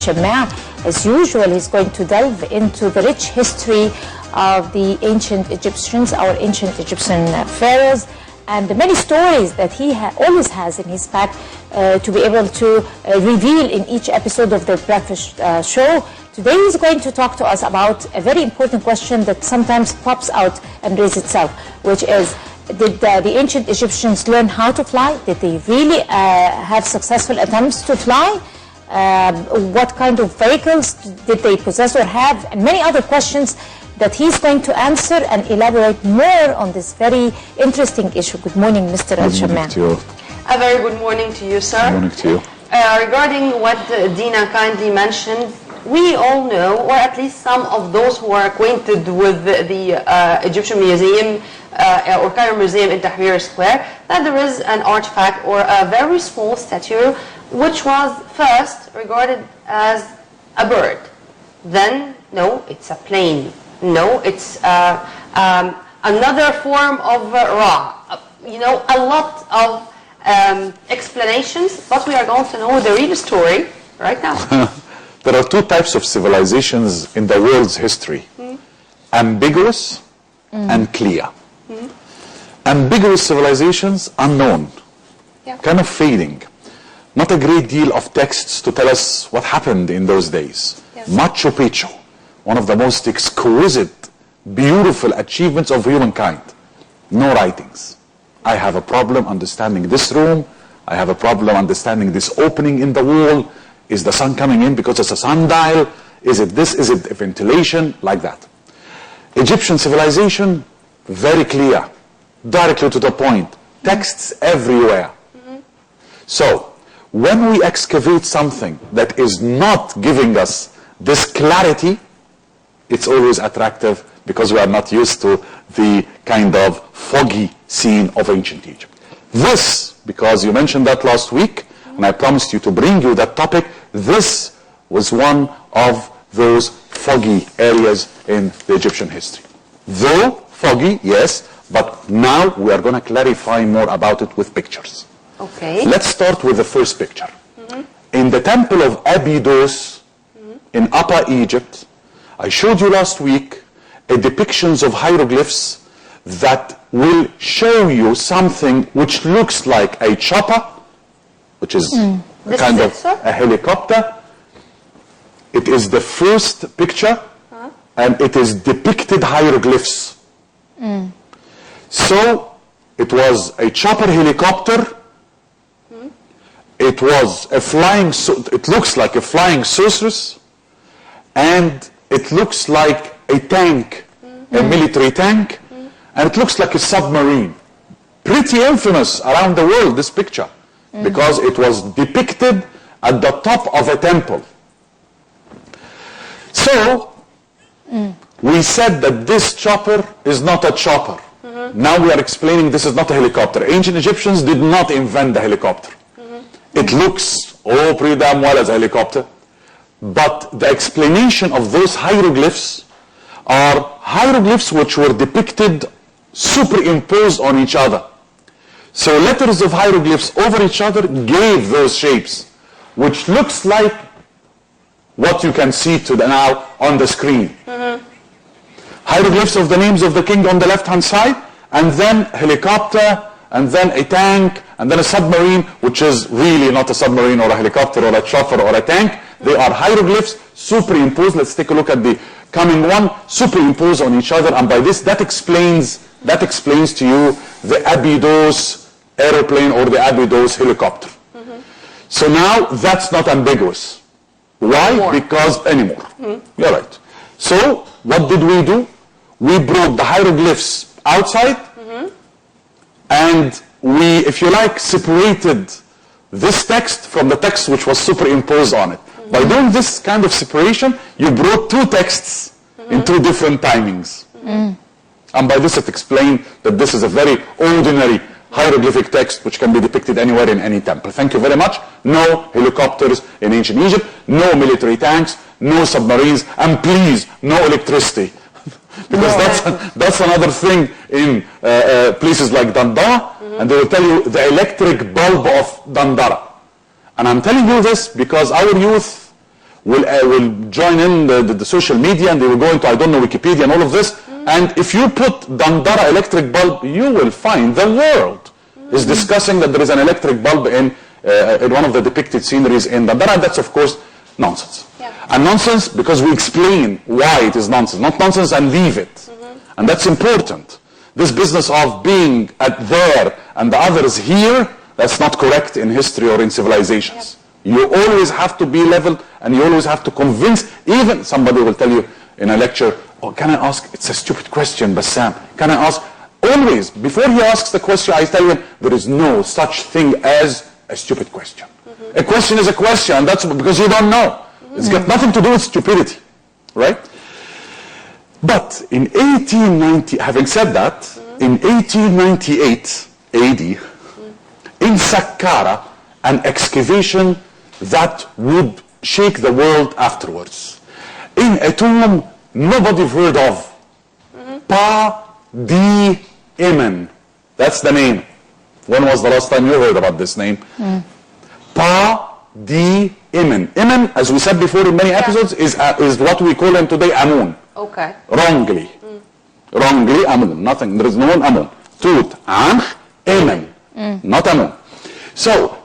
Shamaa. As usual, he's going to delve into the rich history of the ancient Egyptians, our ancient Egyptian pharaohs, and the many stories that he always has in his pack to be able to reveal in each episode of the Breakfast Show. Today he's going to talk to us about a very important question that sometimes pops out and raises itself, which is, did the ancient Egyptians learn how to fly? Did they really have successful attempts to fly? What kind of vehicles did they possess or have? And many other questions that he's going to answer and elaborate more on this very interesting issue. Good morning, Mr. Shamaa. A very good morning to you, sir. Good morning to you. Regarding what Dina kindly mentioned, we all know, or at least some of those who are acquainted with the Egyptian Museum or Cairo Museum in Tahrir Square, that there is an artifact or a very small statue which was first regarded as a bird. Then, no, it's a plane. No, it's another form of Ra. You know, a lot of explanations, but we are going to know the real story right now. There are two types of civilizations in the world's history. Ambiguous and clear. Ambiguous civilizations, unknown, kind of fading. Not a great deal of texts to tell us what happened in those days. Machu Picchu, one of the most exquisite, beautiful achievements of humankind. No writings. I have a problem understanding this room. I have a problem understanding this opening in the wall. Is the sun coming in because it's a sundial? Is it this? Is it ventilation? Like that. Egyptian civilization, very clear, directly to the point. Texts everywhere. So, when we excavate something that is not giving us this clarity, it's always attractive because we are not used to the kind of foggy scene of ancient Egypt. This, because you mentioned that last week, and I promised you to bring you that topic, this was one of those foggy areas in the Egyptian history. Though foggy, yes, but now we are going to clarify more about it with pictures. Okay. Let's start with the first picture. In the temple of Abydos in Upper Egypt, I showed you last week a depictions of hieroglyphs that will show you something which looks like a chopper, which is a kind of a helicopter. It is the first picture, and it is depicted hieroglyphs. So it was a chopper helicopter. It was a flying, it looks like a flying sorceress, and it looks like a tank, a military tank, and it looks like a submarine. Pretty infamous around the world, this picture, because it was depicted at the top of a temple. So, we said that this chopper is not a chopper. Now we are explaining this is not a helicopter. Ancient Egyptians did not invent the helicopter. It looks pretty damn well as a helicopter, but the explanation of those hieroglyphs are hieroglyphs which were depicted superimposed on each other. So letters of hieroglyphs over each other gave those shapes, which looks like what you can see now on the screen. Hieroglyphs of the names of the king on the left-hand side, and then helicopter, and then a tank, and then a submarine, which is really not a submarine or a helicopter or a chopper or a tank. They are hieroglyphs superimposed. Let's take a look at the coming one, superimposed on each other, and by this, that explains to you the Abydos aeroplane or the Abydos helicopter. So now that's not ambiguous. Why? Because anymore. You're right. So what did we do? We brought the hieroglyphs outside, and we, if you like, separated this text from the text which was superimposed on it. By doing this kind of separation, you brought two texts in two different timings. And by this it explained that this is a very ordinary hieroglyphic text which can be depicted anywhere in any temple. Thank you very much. No helicopters in ancient Egypt, no military tanks, no submarines, and please, no electricity. Because that's another thing in places like Dandara, and they will tell you the electric bulb of Dandara. And I'm telling you this because our youth will join in the social media, and they will go into, I don't know, Wikipedia and all of this. And if you put Dandara electric bulb, you will find the world is discussing that there is an electric bulb in one of the depicted sceneries in Dandara. And that's, of course, nonsense. Yeah. And nonsense because we explain why it is nonsense. Not nonsense and leave it. And that's important. This business of being at there and the others here, that's not correct in history or in civilizations. You always have to be level, and you always have to convince. Even somebody will tell you in a lecture, oh, can I ask, it's a stupid question, Bassam, can I ask? Always, before he asks the question, I tell him, there is no such thing as a stupid question. A question is a question, and that's because you don't know. It's got nothing to do with stupidity, right? But in 1890, having said that, in 1898 AD, in Saqqara, an excavation that would shake the world afterwards, in a tomb nobody heard of, Pa-di-Imen, that's the name. When was the last time you heard about this name? Pa-di-Imen. Imen, as we said before in many episodes, is what we call him today Amun. Okay. Wrongly. Wrongly Amun. Nothing. There is no one Amun. Tut-Ankh-Amen. Not Amun. So,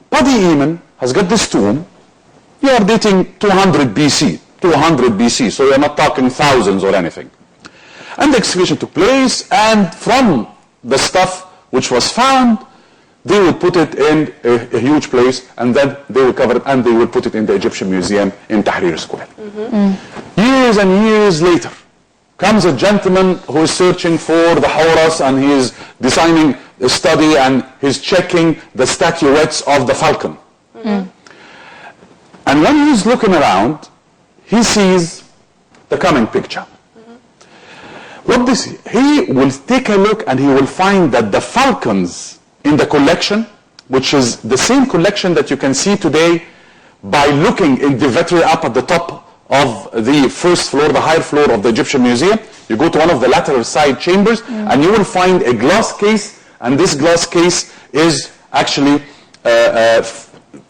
Pa-di-Imen has got this tomb. You are dating 200 BC. 200 BC. So you're not talking thousands or anything. And the excavation took place, and from the stuff which was found, they would put it in a huge place, and then they would cover it, and they would put it in the Egyptian Museum in Tahrir Square. Years and years later, comes a gentleman who is searching for the Horus, and he is designing a study, and he's checking the statuettes of the falcon. And when he's looking around, he sees the coming picture. What this, he will take a look, and he will find that the falcons in the collection, which is the same collection that you can see today by looking in the vitrine up at the top of the first floor, the higher floor of the Egyptian Museum. You go to one of the lateral side chambers, and you will find a glass case, and this glass case is actually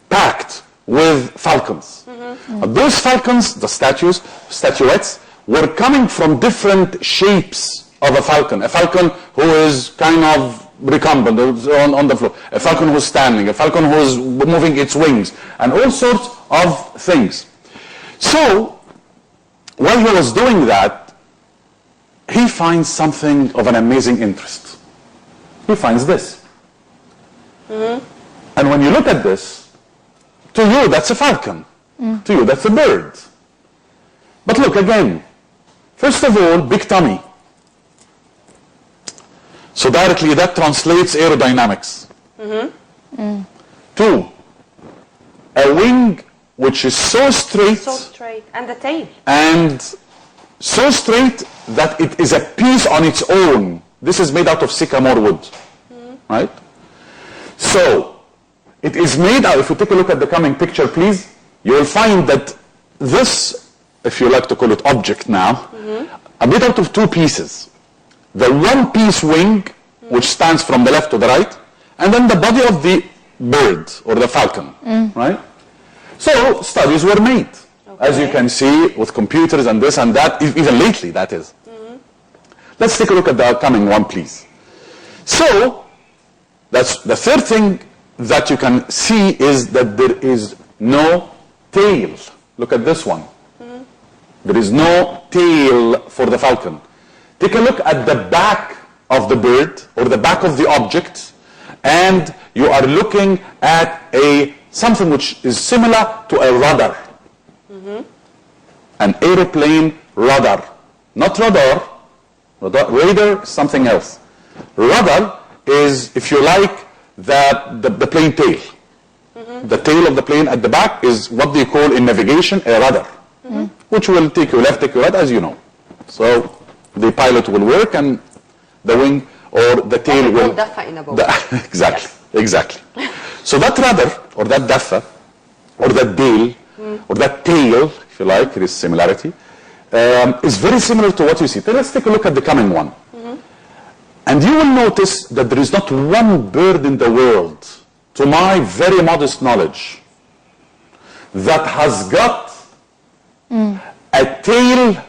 packed with falcons. Those falcons, the statuettes, were coming from different shapes of a falcon who is kind of recumbent on the floor, a falcon who's standing, a falcon who's moving its wings, and all sorts of things. So, while he was doing that, he finds something of an amazing interest. He finds this. And when you look at this, to you that's a falcon. To you that's a bird. But look again. First of all, big tummy. So directly that translates aerodynamics. Two, a wing which is so straight. So straight. And the tail. And so straight that it is a piece on its own. This is made out of sycamore wood. Right? So, it is made out, if you take a look at the coming picture, please, you will find that this, if you like to call it object now, are made out of two pieces. The one-piece wing, which stands from the left to the right, and then the body of the bird, or the falcon, right? So, studies were made, as you can see, with computers and this and that, even lately, that is. Let's take a look at the coming one, please. So, that's the third thing that you can see is that there is no tail. Look at this one. There is no tail for the falcon. Take a look at the back of the bird, or the back of the object, and you are looking at something which is similar to a rudder. An aeroplane rudder. Not radar. Radar is something else. Rudder is, if you like, the plane tail. The tail of the plane at the back is what they call in navigation a rudder, which will take you left, take you right, as you know. So the pilot will work, and the wing or the tail will... Exactly, exactly. So that rudder, or that daffa, or that tail, or that tail, if you like, there is similarity, is very similar to what you see. Then let's take a look at the coming one. And you will notice that there is not one bird in the world, to my very modest knowledge, that has got tail,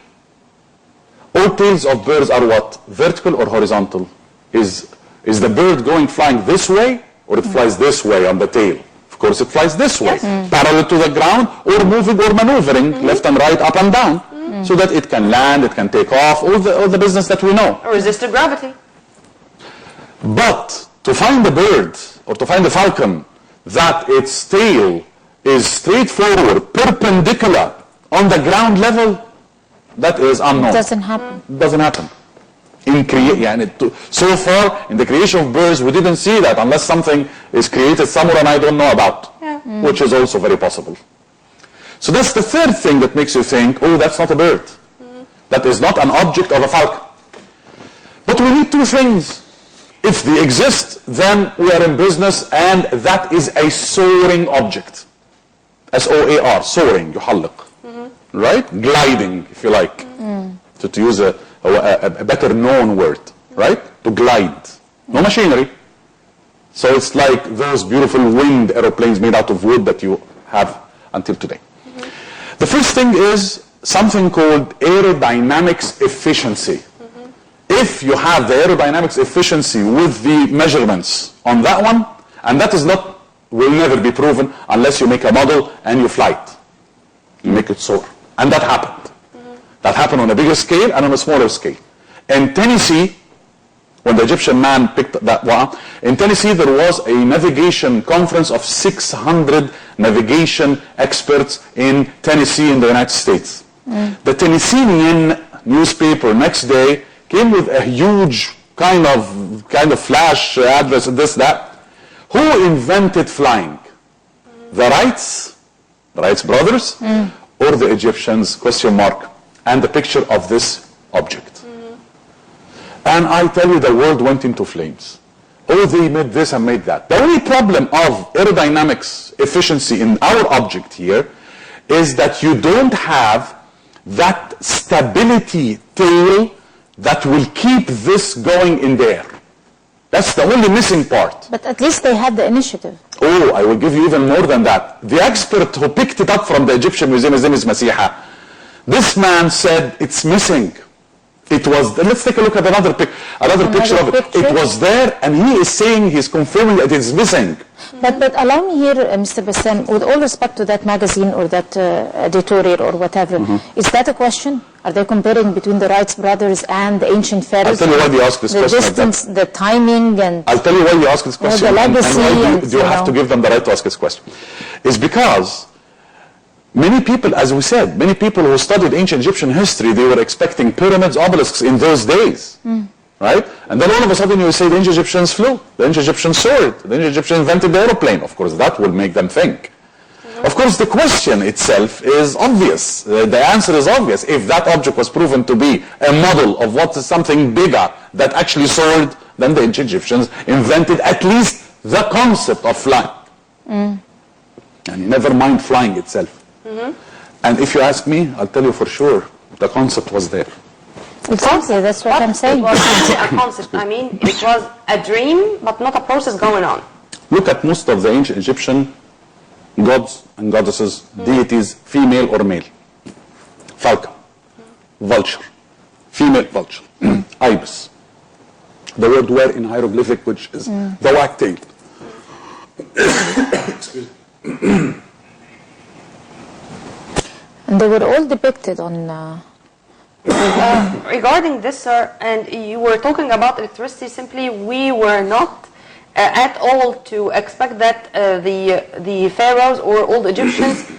all tails of birds are what? Vertical or horizontal? Is the bird going flying this way, or it flies this way on the tail? Of course it flies this way, parallel to the ground, or moving or maneuvering left and right, up and down, so that it can land, it can take off, all the business that we know. Or resisted gravity. But to find the bird, or to find the falcon, that its tail is straightforward, perpendicular on the ground level, that is unknown. It doesn't happen. Doesn't happen. So far, in the creation of birds, we didn't see that unless something is created somewhere and I don't know about, which is also very possible. So that's the third thing that makes you think, oh, that's not a bird. That is not an object of a falcon. But we need two things. If they exist, then we are in business, and that is a soaring object. S-O-A-R, soaring, يحلق. Right? Gliding, if you like. To use a better known word, right? To glide. No machinery. So it's like those beautiful winged aeroplanes made out of wood that you have until today. The first thing is something called aerodynamics efficiency. If you have the aerodynamics efficiency with the measurements on that one, and that is not, will never be proven unless you make a model and you fly it. You make it soar. And that happened. That happened on a bigger scale and on a smaller scale. In Tennessee, when the Egyptian man picked that one, in Tennessee there was a navigation conference of 600 navigation experts in Tennessee in the United States. The Tennessean newspaper next day came with a huge kind of flash address, this, that. Who invented flying? The Wrights brothers, or the Egyptians, question mark, and the picture of this object. And I tell you, the world went into flames. Oh, they made this and made that. The only problem of aerodynamics efficiency in our object here is that you don't have that stability tail that will keep this going in the air. That's the only missing part. But at least they had the initiative. Oh, I will give you even more than that. The expert who picked it up from the Egyptian museum, his name is Masiha. This man said it's missing. It was, let's take a look at another picture of it. It was there, and he is saying, he's confirming that it's missing. But allow me here, Mr. Bassam, with all respect to that magazine or that editorial or whatever, is that a question? Are they comparing between the Wright brothers and the ancient pharaohs? I'll tell you why you ask this question. The distance, the timing, and I'll tell you why you ask this question. The legacy, and why you have to give them the right to ask this question. It's because many people, as we said, many people who studied ancient Egyptian history, they were expecting pyramids, obelisks in those days. Right? And then all of a sudden you say the ancient Egyptians flew, the ancient Egyptians soared, the ancient Egyptians invented the aeroplane. Of course, that will make them think. Of course, the question itself is obvious. The answer is obvious. If that object was proven to be a model of what is something bigger that actually soared, then the ancient Egyptians invented at least the concept of flying. And never mind flying itself. And if you ask me, I'll tell you for sure, the concept was there. exactly, that's what I'm saying. It was not a concept. I mean, it was a dream, but not a process going on. Look at most of the ancient Egyptian gods and goddesses, deities, female or male. Falcon, vulture, female vulture, ibis. The word were in hieroglyphic, which is the wag-tailed. Excuse me. And they were all depicted on... Regarding this, sir, and you were talking about electricity, simply we were not at all to expect that the pharaohs or old Egyptians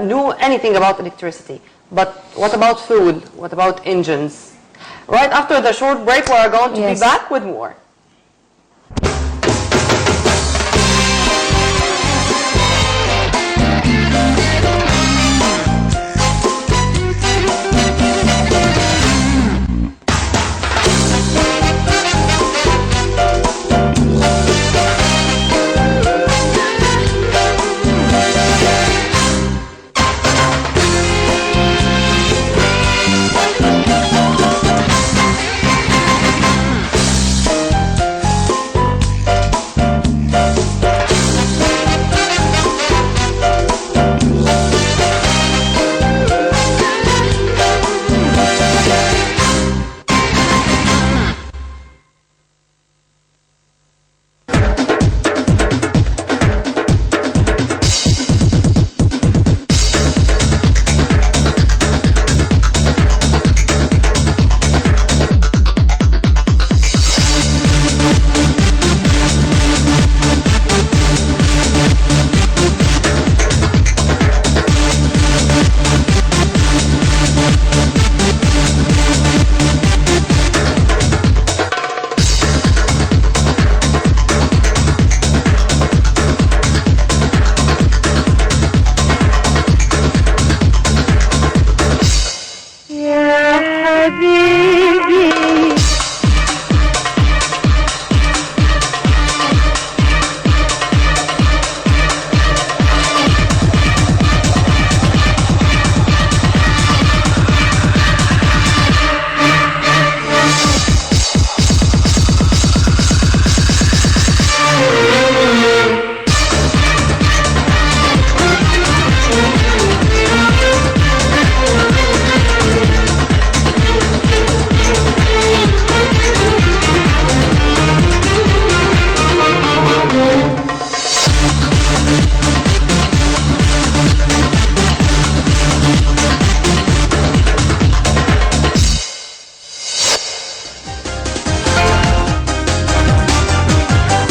knew anything about electricity. But what about food? What about engines? Right after the short break, we are going to be back with more.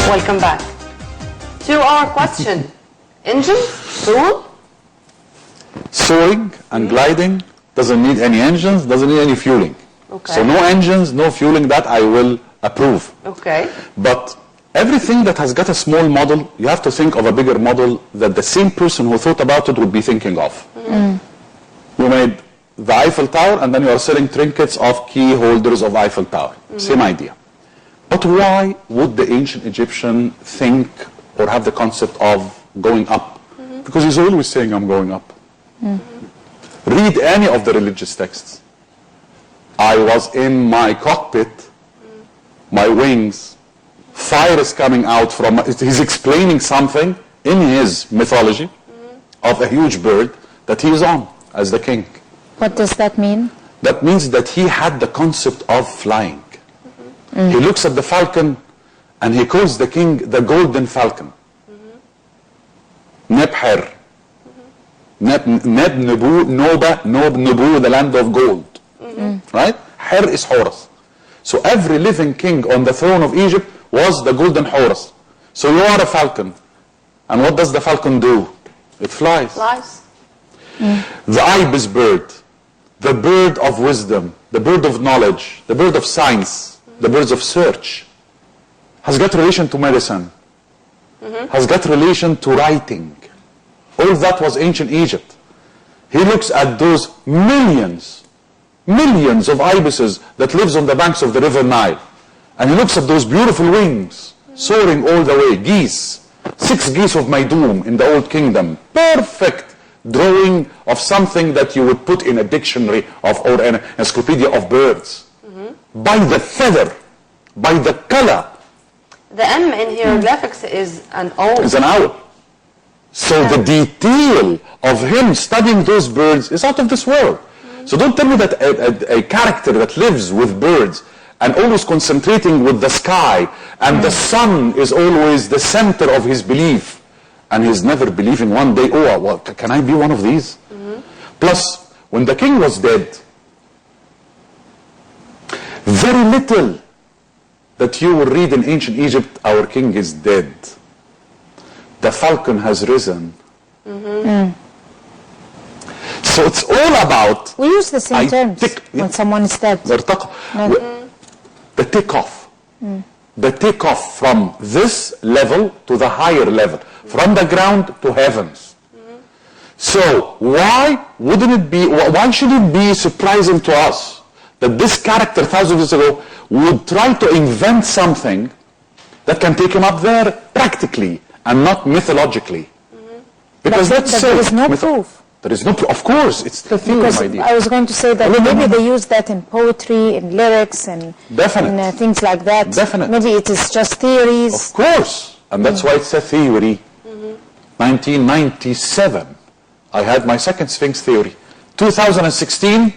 Welcome back. To our question, engines, fuel? Soaring and gliding doesn't need any engines, doesn't need any fueling. Okay. So no engines, no fueling, that I will approve. Okay. But everything that has got a small model, you have to think of a bigger model that the same person who thought about it would be thinking of. You made the Eiffel Tower and then you are selling trinkets of key holders of Eiffel Tower. Same idea. But why would the ancient Egyptian think or have the concept of going up? Because he's always saying, I'm going up. Read any of the religious texts. I was in my cockpit, my wings, fire is coming out from, he's explaining something in his mythology of a huge bird that he is on as the king. What does that mean? That means that he had the concept of flying. He looks at the falcon and he calls the king the golden falcon. Nebher. Neb Nebu, Noba, Nob Nebu, the land of gold. Right? Her is Horus. So every living king on the throne of Egypt was the golden Horus. So you are a falcon. And what does the falcon do? It flies. Flies. The ibis bird, the bird of wisdom, the bird of knowledge, the bird of science, the birds of search, has got relation to medicine, has got relation to writing. All that was ancient Egypt. He looks at those millions of ibises that lives on the banks of the river Nile. And he looks at those beautiful wings, soaring all the way, geese, 6 geese of Maydum in the Old Kingdom. Perfect drawing of something that you would put in a dictionary of, or an encyclopedia of birds. By the feather, by the color. The M in hieroglyphics is an owl. It's an owl. So the detail of him studying those birds is out of this world. So don't tell me that a character that lives with birds and always concentrating with the sky and the sun is always the center of his belief, and he's never believing one day, oh, well, can I be one of these? Plus, when the king was dead, very little that you will read in ancient Egypt, our king is dead. The falcon has risen. So it's all about... We use the same terms when someone is dead. The takeoff. The takeoff from this level to the higher level. From the ground to heavens. So why wouldn't it be, why should it be surprising to us that this character thousands of years ago would try to invent something that can take him up there practically and not mythologically? Because that's there is no proof. There is no proof. Of course, it's the theory, Because my dear. I was going to say that maybe they use that in poetry, in lyrics, and in things like that. Definitely. Maybe it is just theories. Of course. And that's why it's a theory. 1997, I had my second Sphinx theory. 2016,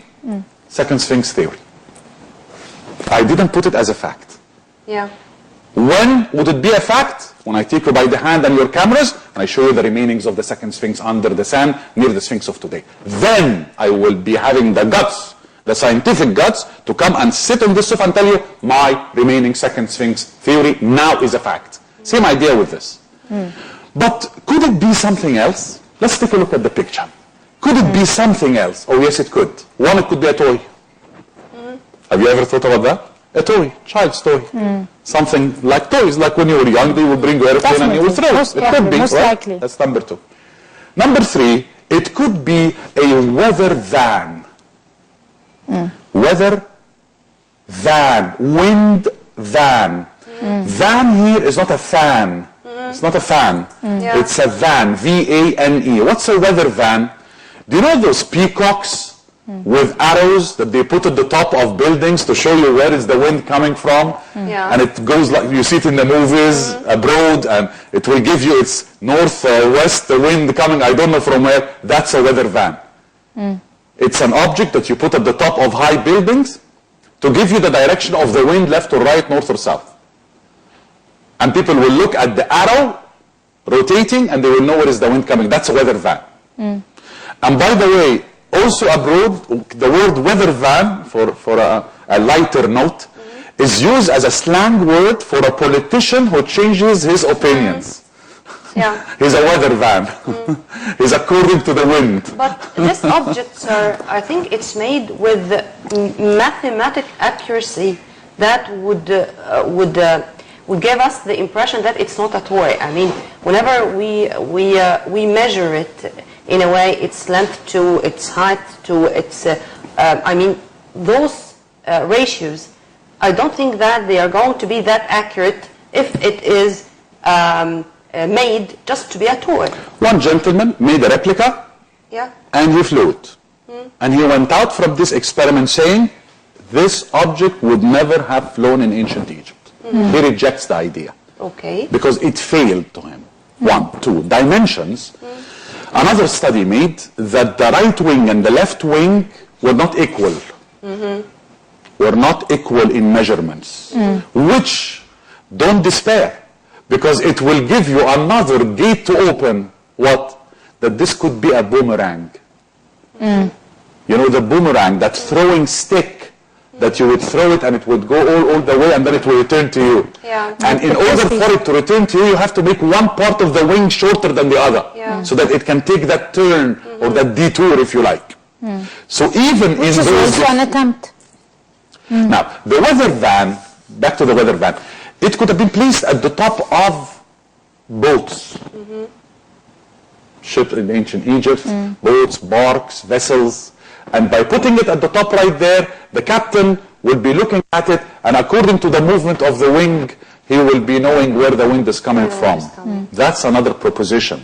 second Sphinx theory. I didn't put it as a fact. Yeah. When would it be a fact? When I take you by the hand and your cameras, and I show you the remainings of the second Sphinx under the sand, near the Sphinx of today. Then I will be having the guts, the scientific guts, to come and sit on this stuff and tell you my remaining second Sphinx theory now is a fact. Same idea with this. But could it be something else? Let's take a look at the picture. Could it be something else? Oh yes, it could. One, it could be a toy. Have you ever thought about that? A toy, child's toy. Something like toys, like when you were young, they would bring you an airplane and you would throw it. It could be, most right? likely. That's number 2. Number 3, it could be a weather van. Weather van, wind van. Van here is not a fan. It's not a fan. It's a van, V-A-N-E. What's a weather van? Do you know those peacocks with arrows that they put at the top of buildings to show you where is the wind coming from? And it goes like, you see it in the movies abroad, and it will give you its north, west, the wind coming, I don't know from where. That's a weather van. It's an object that you put at the top of high buildings to give you the direction of the wind, left or right, north or south. And people will look at the arrow rotating and they will know where is the wind coming. That's a weather van. And by the way, also abroad, the word weather van, for a lighter note, is used as a slang word for a politician who changes his opinions. Yeah. He's a weather van. He's according to the wind. But this object, sir, I think it's made with mathematic accuracy that would give us the impression that it's not a toy. I mean, whenever we measure it in a way, its length to its height to its, I mean, those ratios, I don't think that they are going to be that accurate if it is made just to be a toy. One gentleman made a replica, Yeah. and he flew it. And he went out from this experiment saying, this object would never have flown in ancient Egypt. He rejects the idea. Okay. Because it failed to him. 1, 2, dimensions. Another study made that the right wing and the left wing were not equal. Were not equal in measurements. Which, don't despair. Because it will give you another gate to open, what? That this could be a boomerang. You know, the boomerang, that throwing stick, that you would throw it and it would go all the way and then it will return to you. Yeah. And in order for it to return to you, you have to make one part of the wing shorter than the other. Yeah. So that it can take that turn or that detour, if you like. So even Which in is those... also an attempt. Now, the weather van, back to the weather van, it could have been placed at the top of boats. Ships in ancient Egypt, boats, barks, vessels. And by putting it at the top right there, the captain will be looking at it, and according to the movement of the wing, he will be knowing where the wind is coming from. That's another proposition.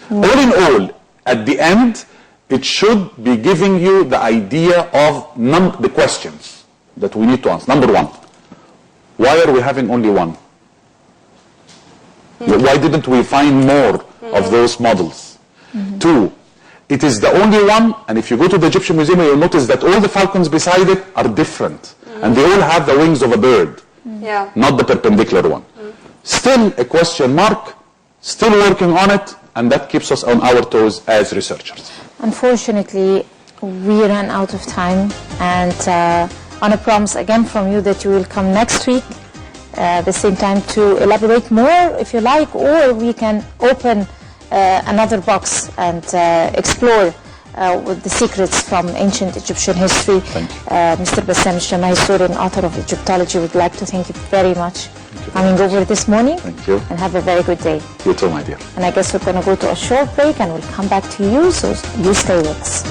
All in all, at the end, it should be giving you the idea of the questions that we need to answer. Number one, why are we having only one? Why didn't we find more of those models? 2, it is the only one, and if you go to the Egyptian Museum, you'll notice that all the falcons beside it are different. And they all have the wings of a bird, not the perpendicular one. Still a question mark, still working on it, and that keeps us on our toes as researchers. Unfortunately, we ran out of time, and on a promise again from you that you will come next week the same time to elaborate more if you like, or we can open another box and explore with the secrets from ancient Egyptian history. Mr. Bassam Shamaa, historian, author of Egyptology, would like to thank you very much for coming over this morning. Thank you. And have a very good day. You too, my dear. And I guess we're going to go to a short break and we'll come back to you, so you stay with us.